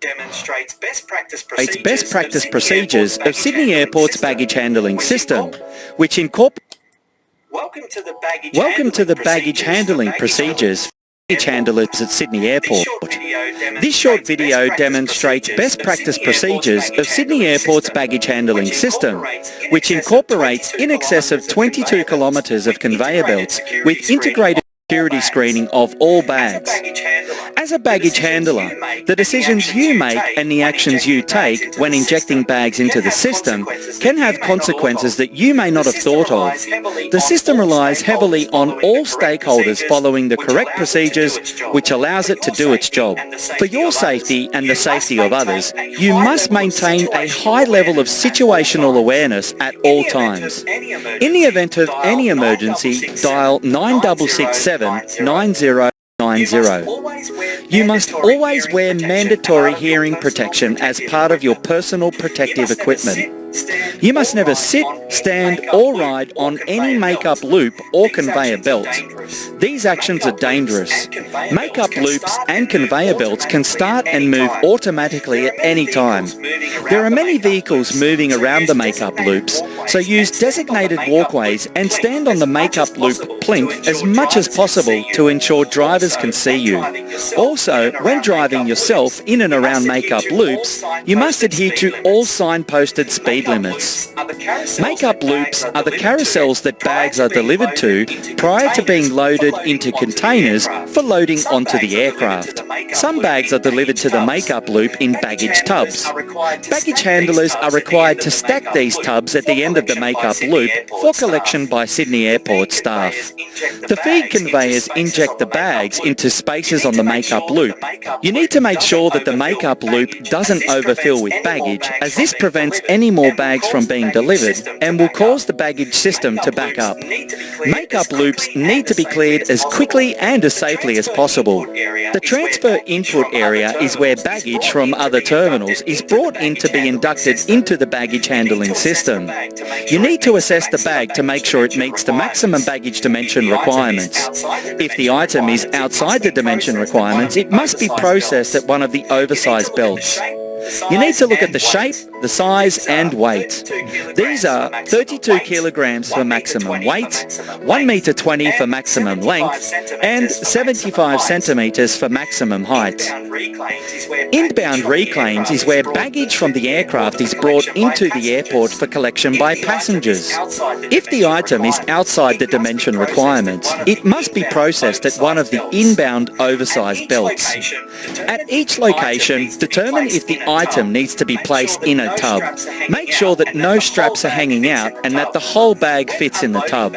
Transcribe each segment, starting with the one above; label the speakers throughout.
Speaker 1: demonstrates best practice
Speaker 2: procedures of Sydney Airport's baggage handling system, which incorporates
Speaker 1: Welcome to the
Speaker 2: baggage handling procedures for baggage handlers at Sydney Airport. This short video demonstrates best practice procedures of Sydney Airport's baggage handling system, which incorporates in excess of 22 kilometres of conveyor belts with integrated security screening of all bags. As a baggage handler, the decisions you make and the actions you take when injecting bags into the system can have consequences that you may not have thought of. The system relies heavily on all stakeholders following the correct procedures, which allows it to do its job. For your safety and the safety of others, you must maintain a high level of situational awareness at all times. In the event of any emergency, dial 9667 9090. You must always wear mandatory hearing protection as part of your personal protective equipment. You must never sit, stand or ride on any make-up loop or conveyor belt. These actions are dangerous. Make-up loops and conveyor belts can start and move automatically at any time. There are many vehicles moving around the make-up loops, so use designated walkways and stand on the make-up loop plinth as much as possible to ensure drivers can see you. Also, when driving yourself in and around make-up loops, you must adhere to all signposted speed limits. Make-up loops are the carousels that bags are delivered to prior to being loaded into containers for loading onto the aircraft. Some bags are delivered to the make-up loop in baggage tubs. Baggage handlers are required to stack these tubs at the end of the make-up loop for collection by Sydney Airport staff. The feed conveyors inject the bags into spaces on the make-up loop. You need to make sure that the make-up loop doesn't overfill with baggage, as this prevents any more bags from being delivered and will cause the baggage system to back up. Make-up loops need to be cleared as quickly and as safely as possible. The transfer input area is where baggage from other terminals is brought in to be inducted into the baggage handling system. You need to assess the bag to make sure it meets the maximum baggage dimension requirements. If the item is outside the dimension requirements, it must be processed at one of the oversized belts. You need to look at the shape, the size and weight. These are 32 kilograms for maximum weight, 1 meter 20 for maximum length, and 75 centimeters for maximum height. Inbound reclaims is where baggage from the aircraft is brought into the airport for collection by passengers. If the item is outside the dimension requirements, it must be processed at one of the inbound oversized belts. At each location, determine if the item needs to be placed in a tub. Make sure that no straps are hanging out and that the whole bag fits in the tub.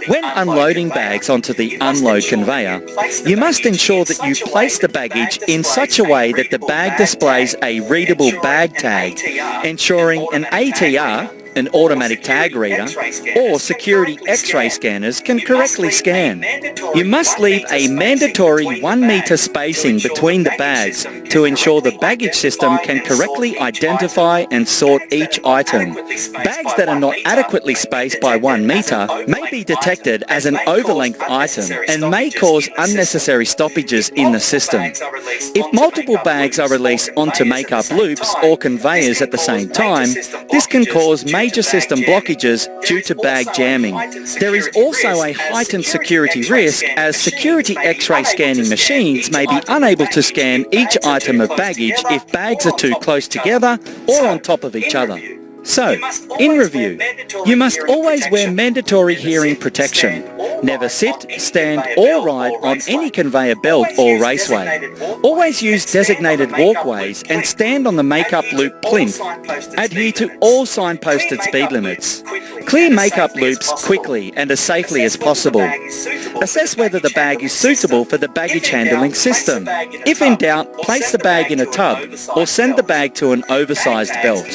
Speaker 2: When unloading bags onto the unload conveyor, you must ensure that you place the baggage in such a way that the bag displays a readable bag tag, ensuring an ATR, an automatic tag reader, or security X-ray scanners can correctly scan. You must leave a mandatory 1 meter spacing between the bags to ensure the baggage system can correctly identify and sort each item. Bags that are not adequately spaced by 1 meter may be detected as an overlength item and may cause unnecessary stoppages in the system. If multiple bags are released onto make-up loops or conveyors at the same time, this can cause major system blockages due to bag jamming. There is also a heightened security risk, as security X-ray scanning machines may be unable to scan each item of baggage if bags are too close together or on top of each other. So, in review, you must always wear mandatory hearing protection. Never sit, stand or ride on any conveyor belt or raceway. Always use designated walkways and stand on the make-up loop plinth. Adhere to all signposted speed limits. Clear make-up loops quickly and as safely as possible. Assess whether the bag is suitable for the baggage handling system. If in doubt, place the bag in a tub or send the bag to an oversized belt.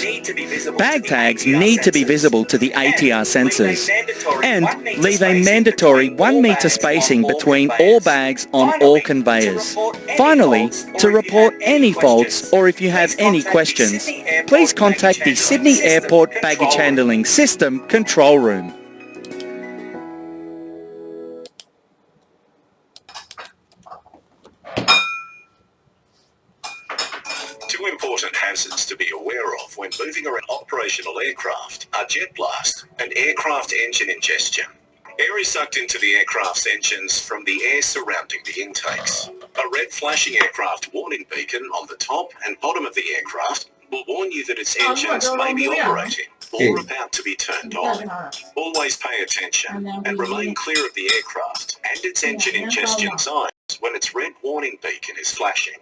Speaker 2: Bag tags need to be visible to the ATR sensors, and leave a mandatory 1 meter spacing between all bags on all conveyors. Finally, to report any faults or if you have any questions, please contact the Sydney Airport Baggage Handling System Control Room.
Speaker 1: To
Speaker 3: important hazards to be aware of when moving around operational aircraft are jet blast and aircraft engine ingestion. Air is sucked into the aircraft's engines from the air surrounding the intakes. A red flashing aircraft warning beacon on the top and bottom of the aircraft will warn you that its engines may be operating or about to be turned on. Always pay attention and remain clear of the aircraft and its engine ingestion signs when its red warning beacon is flashing.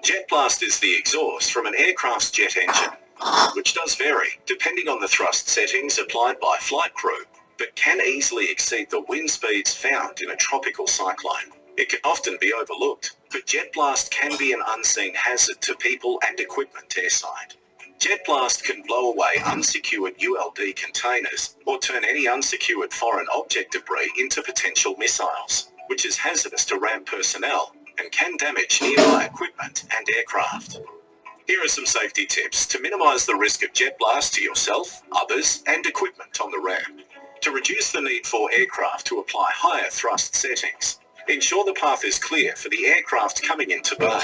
Speaker 3: Jet blast is the exhaust from an aircraft's jet engine, which does vary depending on the thrust settings applied by flight crew, but can easily exceed the wind speeds found in a tropical cyclone. It can often be overlooked, but jet blast can be an unseen hazard to people and equipment airside. Jet blast can blow away unsecured ULD containers or turn any unsecured foreign object debris into potential missiles, which is hazardous to ramp personnel and can damage nearby equipment and aircraft. Here are some safety tips to minimise the risk of jet blast to yourself, others and equipment on the ramp. To reduce the need for aircraft to apply higher thrust settings, ensure the path is clear for the aircraft coming into bay.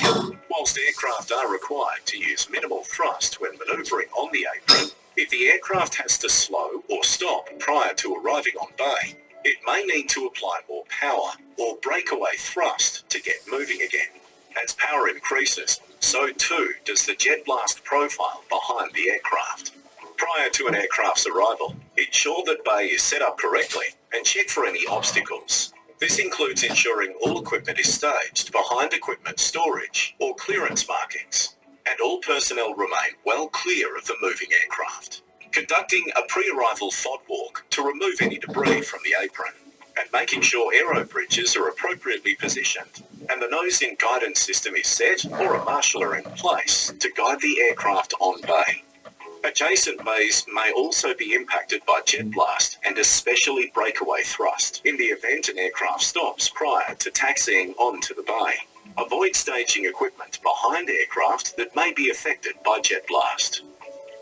Speaker 3: Whilst aircraft are required to use minimal thrust when manoeuvring on the apron, if the aircraft has to slow or stop prior to arriving on bay, it may need to apply more power or breakaway thrust to get moving again. As power increases, so too does the jet blast profile behind the aircraft. Prior to an aircraft's arrival, ensure that bay is set up correctly and check for any obstacles. This includes ensuring all equipment is staged behind equipment storage or clearance markings, and all personnel remain well clear of the moving aircraft. Conducting a pre-arrival FOD walk to remove any debris from the apron, and making sure aero bridges are appropriately positioned and the nose-in guidance system is set or a marshaller in place to guide the aircraft on bay. Adjacent bays may also be impacted by jet blast and especially breakaway thrust in the event an aircraft stops prior to taxiing onto the bay. Avoid staging equipment behind aircraft that may be affected by jet blast.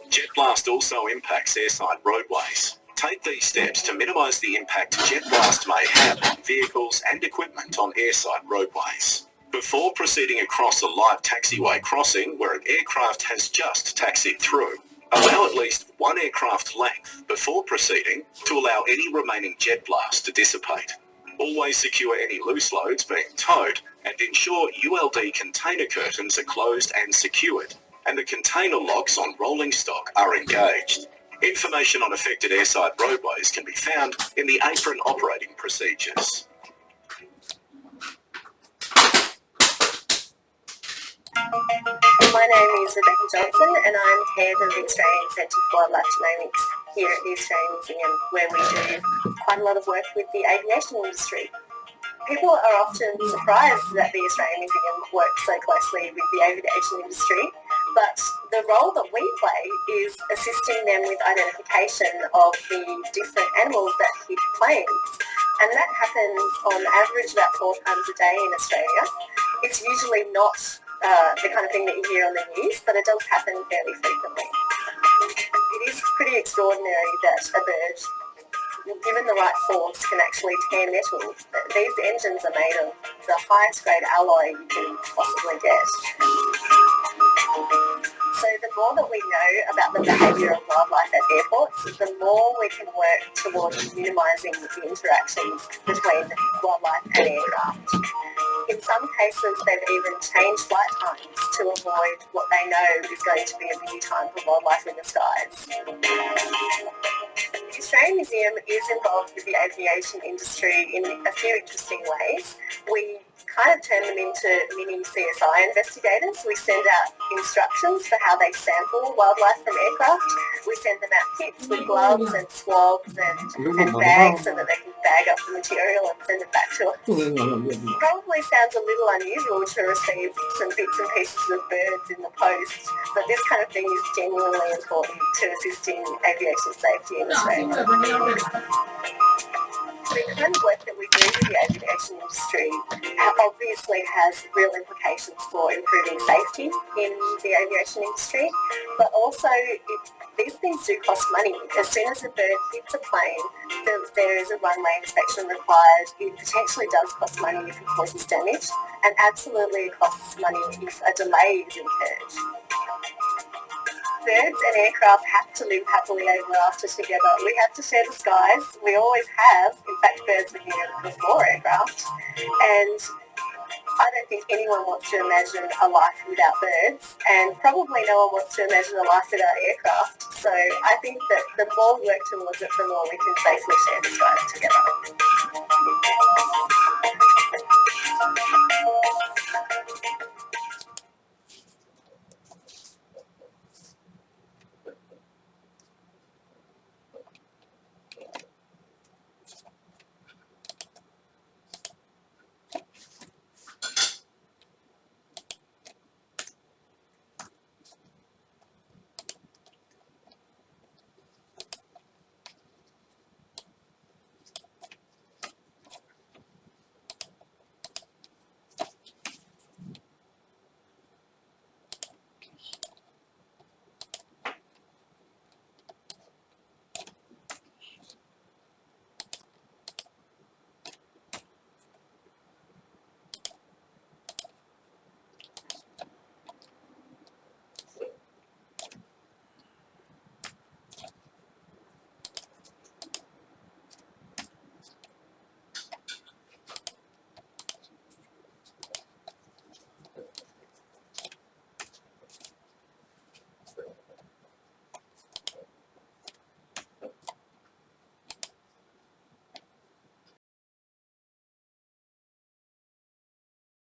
Speaker 3: Jet blast also impacts airside roadways. Take these steps to minimise the impact jet blast may have on vehicles and equipment on airside roadways. Before proceeding across a live taxiway crossing where an aircraft has just taxied through, allow at least one aircraft length before proceeding to allow any remaining jet blast to dissipate. Always secure any loose loads being towed and ensure ULD container curtains are closed and secured, and the container locks on rolling stock are engaged. Information on affected airside roadways can be found in the apron operating procedures.
Speaker 4: My name is Rebecca Johnson and I'm head of the Australian Centre for Wildlife Genomics here at the Australian Museum, where we do quite a lot of work with the aviation industry. People are often surprised that the Australian Museum works so closely with the aviation industry, but the role that we play is assisting them with identification of the different animals that hit planes. And that happens on average about 4 times a day in Australia. It's usually not the kind of thing that you hear on the news, but it does happen fairly frequently. It is pretty extraordinary that a bird, given the right force, can actually tear metal. These engines are made of the highest grade alloy you can possibly get. So the more that we know about the behaviour of wildlife at airports, the more we can work towards minimising the interactions between wildlife and aircraft. In some cases, they've even changed flight times to avoid what they know is going to be a busy time for wildlife in the skies. The Australian Museum is involved with the aviation industry in a few interesting ways. We kind of turn them into mini CSI investigators. We send out instructions for how they sample wildlife from aircraft. We send them out kits with gloves and swabs and bags so that they can bag up the material and send it back to us. Probably sounds a little unusual to receive some bits and pieces of birds in the post, but this kind of thing is genuinely important to assisting aviation safety in Australia. The kind of work that we do with the aviation industry obviously has real implications for improving safety in the aviation industry, but also these things do cost money. As soon as a bird hits a plane, there is a runway inspection required. It potentially does cost money if it causes damage, and absolutely it costs money if a delay is incurred. Birds and aircraft have to live happily ever after together. We have to share the skies. We always have. In fact, birds were here before aircraft. And I don't think anyone wants to imagine a life without birds, and probably no one wants to imagine a life without aircraft. So I think that the more we work towards it, the more we can safely share the skies together.